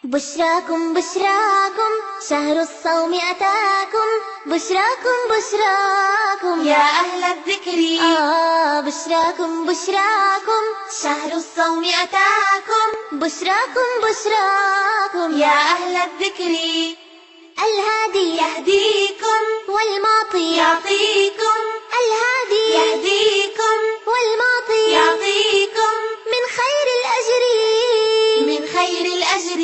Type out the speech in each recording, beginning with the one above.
بشراكم بشراكم شهر الصوم أتاكم بشراكم بشراكم يا أهل الذكر بشراكم بشراكم شهر الصوم أتاكم بشراكم بشراكم يا أهل الذكر الهادي يهديكم والمعطي يعطيكم الهادي يهديكم والمعطي يعطيكم من خير الأجر من خير الأجر.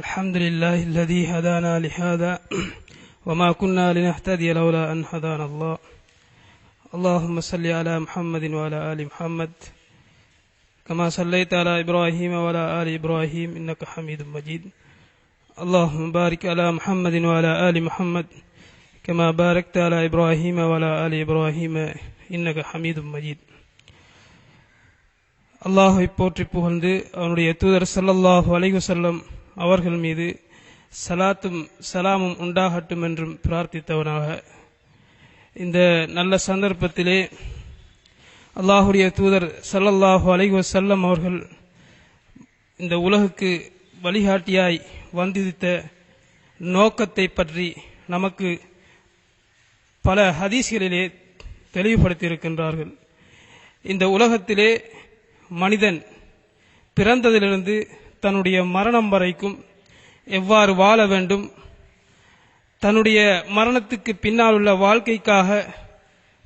الحمد لله الذي هدانا لهذا وما كنا لنهتدي لولا أن هدانا الله. اللهم صل على محمد وعلى آل محمد كما صليت على إبراهيم وعلى آل إبراهيم إنك حميد مجيد. اللهم بارك على محمد وعلى آل محمد كما باركت على إبراهيم وعلى آل إبراهيم إنك حميد مجيد. அல்லாஹை போற்றி புகழ்ந்து அவனுடைய தூதர் ஸல்லல்லாஹு அலைஹி வஸல்லம் அவர்கள் மீது சலாத்தும் சலாமும் உண்டாகட்டும் என்றும் பிரார்த்தித்தவனாக, இந்த நல்ல சந்தர்ப்பத்திலே அல்லாஹுடைய தூதர் ஸல்லல்லாஹு அலைஹி வஸல்லம் அவர்கள் இந்த உலகுக்கு வழிகாட்டியாய் வந்திருந்த நோக்கத்தை பற்றி நமக்கு பல ஹதீஸ்களிலே தெளிவுபடுத்தியிருக்கின்றார்கள். இந்த உலகத்திலே மனிதன் பிறந்ததிலிருந்து தன்னுடைய மரணம் வரைக்கும் எவ்வாறு வாழ வேண்டும், தன்னுடைய மரணத்துக்கு பின்னால் உள்ள வாழ்க்கைக்காக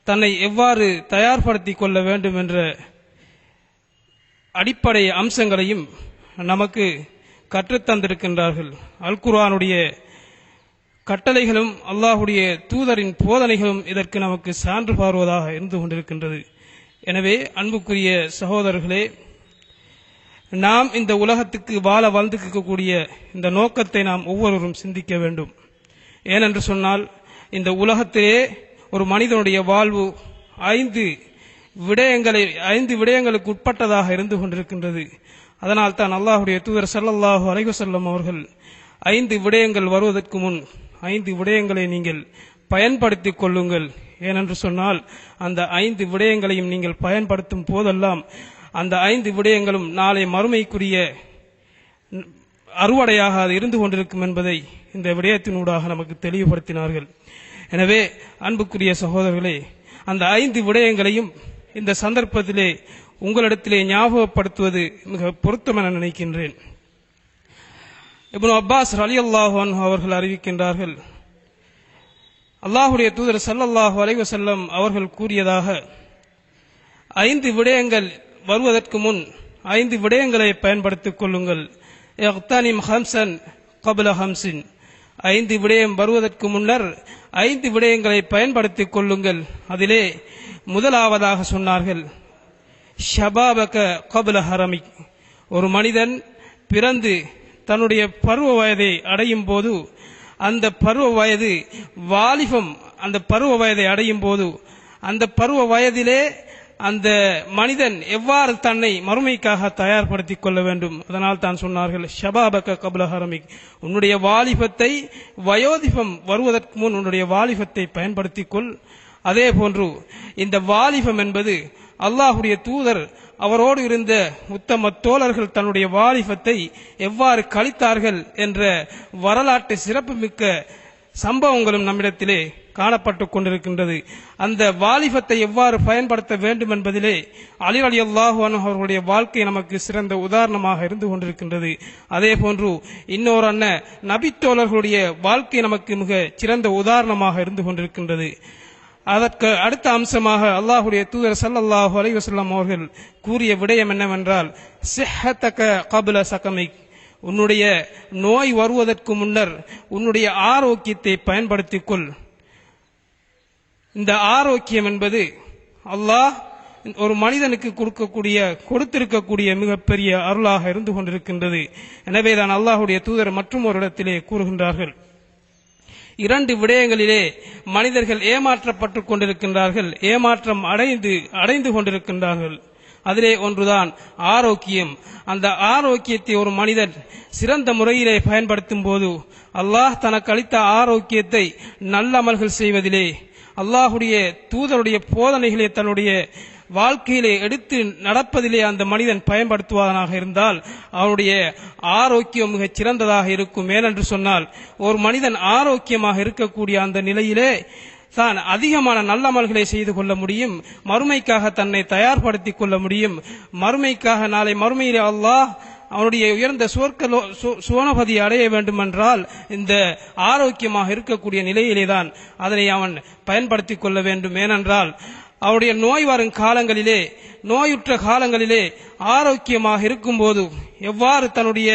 தன்னை எவ்வாறு தயார்படுத்திக் கொள்ள வேண்டும் என்ற அடிப்படை அம்சங்களையும் நமக்கு கற்றுத்தந்திருக்கின்றார்கள். அல் குர்ஆனுடைய கட்டளைகளும் அல்லாஹுடைய தூதரின் போதனைகளும் இதற்கு நமக்கு சான்று பாருவதாக இருந்து கொண்டிருக்கின்றது. எனவே அன்புக்குரிய சகோதரர்களே, நாம் இந்த உலகத்துக்கு வாழ வாழ்ந்துக்கக்கூடிய இந்த நோக்கத்தை நாம் ஒவ்வொருவரும் சிந்திக்க வேண்டும். ஏனென்று சொன்னால், இந்த உலகத்திலே ஒரு மனிதனுடைய வாழ்வு ஐந்து விடயங்களுக்கு உட்பட்டதாக இருந்து கொண்டிருக்கின்றது. அதனால் தான் அல்லாஹுடைய தூதர் ஸல்லல்லாஹு அலைஹி வஸல்லம் அவர்கள் 5 விடயங்கள் வருவதற்கு முன் 5 விடயங்களை நீங்கள் பயன்படுத்திக் கொள்ளுங்கள். ஏனென்று சொன்னால், அந்த 5 விடயங்களையும் நீங்கள் பயன்படுத்தும் போதெல்லாம் அந்த 5 விடயங்களும் நாளை மறுமைக்குரிய அறுவடையாக அது இருந்து கொண்டிருக்கும் என்பதை இந்த விடயத்தினூடாக நமக்கு தெளிவுபடுத்தினார்கள். எனவே அன்புக்குரிய சகோதரர்களே, அந்த 5 விடயங்களையும் இந்த சந்தர்ப்பத்திலே உங்களிடத்திலே ஞாபகப்படுத்துவது மிக பொருத்தம் என நினைக்கின்றேன். இப்னு அப்பாஸ் ரலியல்லாஹு அன்ஹு அவர்கள் அறிவிக்கின்றார்கள், அல்லாஹுடைய தூதர் ஸல்லல்லாஹு அலைஹி வஸல்லம் அவர்கள் கூறியதாக, 5 விடயங்கள் வருவதற்கு முன் 5 விடயங்களை பயன்படுத்திக் கொள்ளுங்கள். இக்தனிம் ஹம்ஸன் கப்ல ஹம்ஸின், 5 விடயம் வருவதற்கு முன்னர் 5 விடயங்களை பயன்படுத்திக் கொள்ளுங்கள். அதிலே முதலாவதாக சொன்னார்கள், ஷபாபக கப்ல ஹரமிக். ஒரு மனிதன் பிறந்து தன்னுடைய பருவ வயதை அடையும் போது, அந்த பருவ வயது வாலிபம், அந்த பருவ வயதை அடையும் போது அந்த பருவ வயதிலே அந்த மனிதன் எவ்வாறு தன்னை மறுமைக்காக தயார்படுத்திக் கொள்ள வேண்டும். அதனால் தான் சொன்னார்கள், ஷபாபக கப்ல ஹரமிக். உன்னுடைய வாலிபத்தை, வயோதிபம் வருவதற்கு முன் உன்னுடைய வாலிபத்தை பயன்படுத்திக் கொள். அதே போன்று இந்த வாலிபம் என்பது அல்லாஹுடைய தூதர் அவரோடு இருந்த உத்தம தோழர்கள் தன்னுடைய வாலிபத்தை எவ்வாறு கழித்தார்கள் என்ற வரலாற்று சிறப்புமிக்க சம்பவங்களும் நம்மிடத்திலே காணப்பட்டுக் கொண்டிருக்கின்றது. அந்த வாலிபத்தை எவ்வாறு பயன்படுத்த வேண்டும் என்பதிலே அலி ரலியல்லாஹு அன்ஹு அவர்களுடைய வாழ்க்கை நமக்கு சிறந்த உதாரணமாக இருந்து கொண்டிருக்கின்றது. அதே போன்று இன்னொரு அண்ணன் நபித்தோழர்களுடைய வாழ்க்கை நமக்கு மிக சிறந்த உதாரணமாக இருந்து கொண்டிருக்கின்றது. அதற்கு அடுத்த அம்சமாக அல்லாஹுடைய தூதர் ஸல்லல்லாஹு அலைஹி வஸல்லம் அவர்கள் கூறிய விடயம் என்னவென்றால், ஸிஹ்ஹதக கப்ல ஸகமிக். உன்னுடைய நோய் வருவதற்கு முன்னர் உன்னுடைய ஆரோக்கியத்தை பயன்படுத்திக் கொள். இந்த ஆரோக்கியம் என்பது அல்லாஹ் ஒரு மனிதனுக்கு கொடுத்திருக்கக்கூடிய மிகப்பெரிய அருளாக இருந்து கொண்டிருக்கின்றது. எனவேதான் அல்லாஹுடைய தூதர் மற்றும் ஒரு இடத்திலே கூறுகின்றார்கள், 2 விடயங்களிலே மனிதர்கள் ஏமாற்றப்பட்டுக் கொண்டிருக்கின்றார்கள், ஏமாற்றம் அடைந்து கொண்டிருக்கின்றார்கள். அதிலே ஒன்றுதான் ஆரோக்கியம். அந்த ஆரோக்கியத்தை ஒரு மனிதன் சிறந்த முறையிலே பயன்படுத்தும் போது அல்லாஹ் தனக்கு அளித்த ஆரோக்கியத்தை நல்ல அமல்கள் செய்வதிலே, அல்லாஹுடைய தூதருடைய போதனைகளை தன்னுடைய வாழ்க்கையிலே எடுத்து நடப்பதிலே அந்த மனிதன் பயன்படுத்துவதனாக இருந்தால் அவனுடைய ஆரோக்கியம் மிகச் சிறந்ததாக இருக்கும். ஏனென்று சொன்னால் ஒரு மனிதன் ஆரோக்கியமாக இருக்கக்கூடிய அந்த நிலையிலே தான் அதிகமான நல்லமல்களை செய்து கொள்ள முடியும், மறுமைக்காக தன்னை தயார்படுத்திக் கொள்ள முடியும். மறுமைக்காக நாளை மறுமையிலே அல்லாஹ் அவனுடைய உயர்ந்த சுவனபதி அடைய வேண்டுமென்றால் இந்த ஆரோக்கியமாக இருக்கக்கூடிய நிலையிலேதான் அதனை அவன் பயன்படுத்திக் கொள்ள வேண்டும். ஏனென்றால் அவருடைய நோய் வரும் காலங்களிலே, நோயுற்ற காலங்களிலே ஆரோக்கியமாக இருக்கும்போது எவ்வாறு தன்னுடைய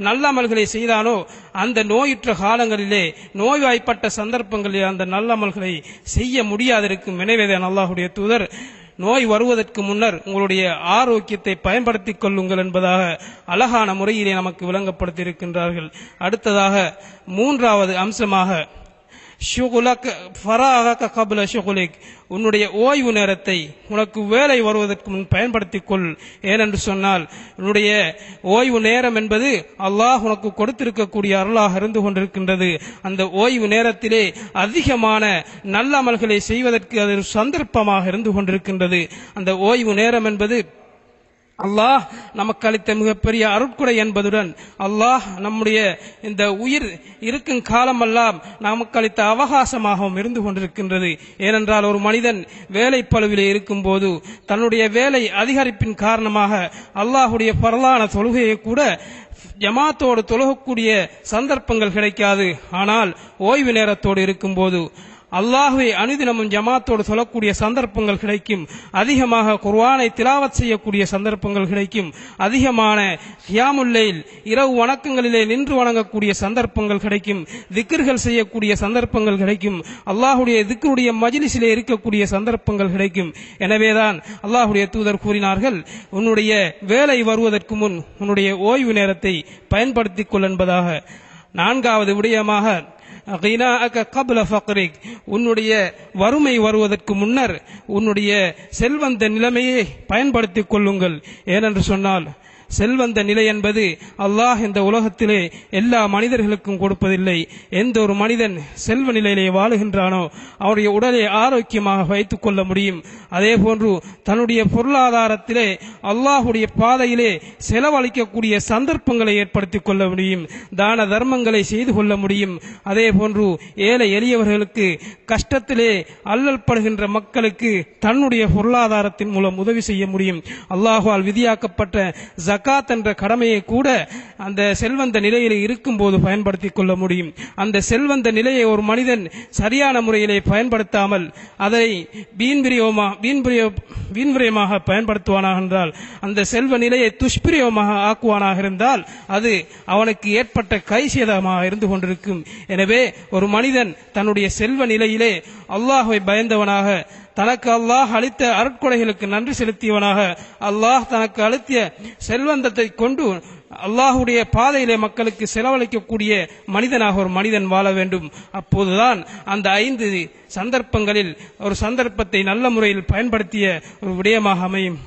நல்லமல்களை செய்தானோ அந்த நோயுற்ற காலங்களிலே, நோய்வாய்ப்பட்ட சந்தர்ப்பங்களிலே அந்த நல்லமல்களை செய்ய முடியாதிருக்கும். எனவேதான் அல்லாஹ்வுடைய தூதர் நோய் வருவதற்கு முன்னர் உங்களுடைய ஆரோக்கியத்தை பயன்படுத்திக் கொள்ளுங்கள் என்பதாக அழகான முறையிலே நமக்கு விளங்கப்படுத்தி இருக்கின்றார்கள். அடுத்ததாக மூன்றாவது அம்சமாக உன்னுடைய ஓய்வு நேரத்தை உனக்கு வேலை வருவதற்கு முன் பயன்படுத்திக் கொள். ஏனென்று சொன்னால் உன்னுடைய ஓய்வு நேரம் என்பது அல்லாஹ் உனக்கு கொடுத்திருக்கக்கூடிய அருளாக இருந்து கொண்டிருக்கின்றது. அந்த ஓய்வு நேரத்திலே அதிகமான நல்லமல்களை செய்வதற்கு அது ஒரு சந்தர்ப்பமாக இருந்து கொண்டிருக்கின்றது. அந்த ஓய்வு நேரம் என்பது அல்லாஹ் நமக்கு அளித்த மிகப்பெரிய அருட்கொடை என்பதுடன் அல்லாஹ் நம்முடைய இந்த உயிர் இருக்கும் காலமெல்லாம் நமக்கு அளித்த அவகாசமாகவும் இருந்து கொண்டிருக்கின்றது. ஏனென்றால் ஒரு மனிதன் வேலை பளுவிலே இருக்கும் போது தன்னுடைய வேலை அதிகரிப்பின் காரணமாக அல்லாஹுடைய பரலான தொழுகையை கூட ஜமாத்தோடு தொழுகக்கூடிய சந்தர்ப்பங்கள் கிடைக்காது. ஆனால் ஓய்வு நேரத்தோடு இருக்கும்போது அல்லாஹ்வை அனுதினமும் ஜமாத்தோடு சொல்லக்கூடிய சந்தர்ப்பங்கள் கிடைக்கும். அதிகமாக குர்ஆனை திலாவத் செய்யக்கூடிய சந்தர்ப்பங்கள் கிடைக்கும். அதிகமான கியாமுல் லைல் இரவு வணக்கங்களிலே நின்று வணங்கக்கூடிய சந்தர்ப்பங்கள் கிடைக்கும். திக்ர்கள் செய்யக்கூடிய சந்தர்ப்பங்கள் கிடைக்கும். அல்லாஹ்வுடைய திக்ருடைய மஜ்லிஸிலே இருக்கக்கூடிய சந்தர்ப்பங்கள் கிடைக்கும். எனவேதான் அல்லாஹ்வுடைய தூதர் கூறினார்கள், உன்னுடைய வேலை வருவதற்கு முன் உன்னுடைய ஓய்வு நேரத்தை பயன்படுத்திக் கொள் என்பதாக. நான்காவது விடயமாக உன்னுடைய வறுமை வருவதற்கு முன்னர் உன்னுடைய செல்வந்த நிலைமையை பயன்படுத்திக் கொள்ளுங்கள். ஏனென்று சொன்னால் செல்வந்த நிலை என்பது அல்லாஹ் இந்த உலகத்திலே எல்லா மனிதர்களுக்கும் கொடுப்பதில்லை. எந்த ஒரு மனிதன் செல்வ நிலையிலே வாழுகின்றானோ அவருடைய உடலை ஆரோக்கியமாக வைத்துக் கொள்ள முடியும். அதே போன்று தன்னுடைய பொருளாதாரத்திலே அல்லாஹுடைய பாதையிலே செலவழிக்கக்கூடிய சந்தர்ப்பங்களை ஏற்படுத்திக் கொள்ள முடியும். தான தர்மங்களை செய்து கொள்ள முடியும். அதே போன்று ஏழை எளியவர்களுக்கு, கஷ்டத்திலே அல்லல் படுகின்ற மக்களுக்கு தன்னுடைய பொருளாதாரத்தின் மூலம் உதவி செய்ய முடியும். அல்லாஹ்வால் விதியாக்கப்பட்ட ஜகாத் என்ற கடமையை கூட அந்த செல்வந்த நிலையிலே இருக்கும் போது பயன்படுத்திக் கொள்ள முடியும். அந்த செல்வந்த நிலையை ஒரு மனிதன் சரியான முறையிலே பயன்படுத்தாமல் அதை வீண்விரயமாக பயன்படுத்துவானாக என்றால், அந்த செல்வ நிலையை துஷ்பிரயோகமாக ஆக்குவானாக இருந்தால் அது அவனுக்கு ஏற்பட்ட கைசேதமாக இருந்து கொண்டிருக்கும். எனவே ஒரு மனிதன் தன்னுடைய செல்வ நிலையிலே அல்லாஹ்வை பயந்தவனாக, தனக்கு அல்லாஹ் அளித்த அருட்கொடைகளுக்கு நன்றி செலுத்தியவனாக, அல்லாஹ் தனக்கு அளித்த செல்வந்தத்தை கொண்டு அல்லாஹுடைய பாதையிலே மக்களுக்கு செலவழிக்கக்கூடிய மனிதனாக ஒரு மனிதன் வாழ வேண்டும். அப்போதுதான் அந்த 5 சந்தர்ப்பங்களில் ஒரு சந்தர்ப்பத்தை நல்ல முறையில் பயன்படுத்திய ஒரு விடயமாக அமையும்.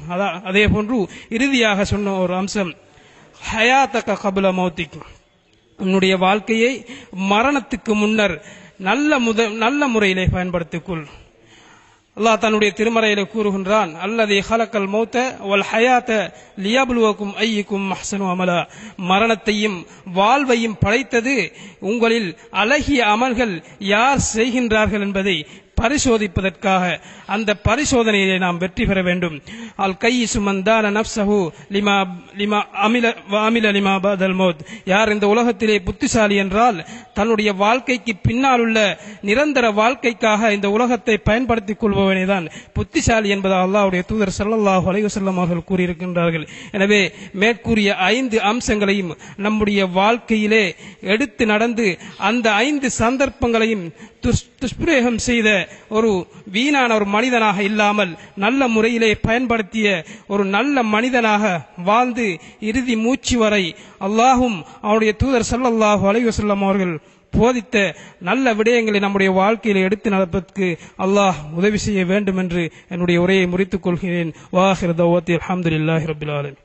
அதே போன்று இறுதியாக சொன்ன ஒரு அம்சம், ஹயாத்தக கபுல மௌத்திக், உன்னுடைய வாழ்க்கையை மரணத்துக்கு முன்னர் நல்ல முறையிலே பயன்படுத்திக்கொள். அல்லாஹ் தன்னுடைய திருமறையிலே கூறுகின்றான், அல்லதி ஹலக்கல் மௌத்த வல் ஹயாத்த லியப்லுவக்கும் அய்யுக்கும் அஹ்ஸனு அமலா, மரணத்தையும் வாழ்வையும் படைத்தது உங்களில் அழகிய அமல்கள் யார் செய்கின்றார்கள் என்பதை பரிசோதிப்பதற்காக. அந்த பரிசோதனையிலே நாம் வெற்றி பெற வேண்டும். அல் கையிசு மந்தான நஃப்ஸஹு லிமா அமில லிமா பதல் மௌத், யார் இந்த உலகத்திலே புத்திசாலி என்றால் தன்னுடைய வாழ்க்கைக்கு பின்னால் உள்ள நிரந்தர வாழ்க்கைக்காக இந்த உலகத்தை பயன்படுத்திக் கொள்பவனே தான் புத்திசாலி என்பதாக அல்லாஹ்வுடைய தூதர் ஸல்லல்லாஹு அலைஹி வஸல்லம் அவர்கள் கூறியிருக்கின்றார்கள். எனவே மேற்கூறிய 5 அம்சங்களையும் நம்முடைய வாழ்க்கையிலே எடுத்து நடந்து அந்த 5 சந்தர்ப்பங்களையும் துஷ்பிரயோகம் செய்த ஒரு வீணான ஒரு மனிதனாக இல்லாமல் நல்ல முறையிலே பயன்படுத்திய ஒரு நல்ல மனிதனாக வாழ்ந்து இறுதி மூச்சு வரை அல்லாஹும் அவருடைய தூதர் ஸல்லல்லாஹு அலைஹி வஸல்லம் அவர்கள் போதித்த நல்ல விடயங்களை நம்முடைய வாழ்க்கையில் எடுத்து நடப்பதற்கு அல்லாஹ் உதவி செய்ய வேண்டும் என்று என்னுடைய உரையை முறித்துக் கொள்கிறேன். வாஹிர் தஅவாத்தி அல்ஹம்துலில்லாஹி ரப்பில் ஆலமீன்.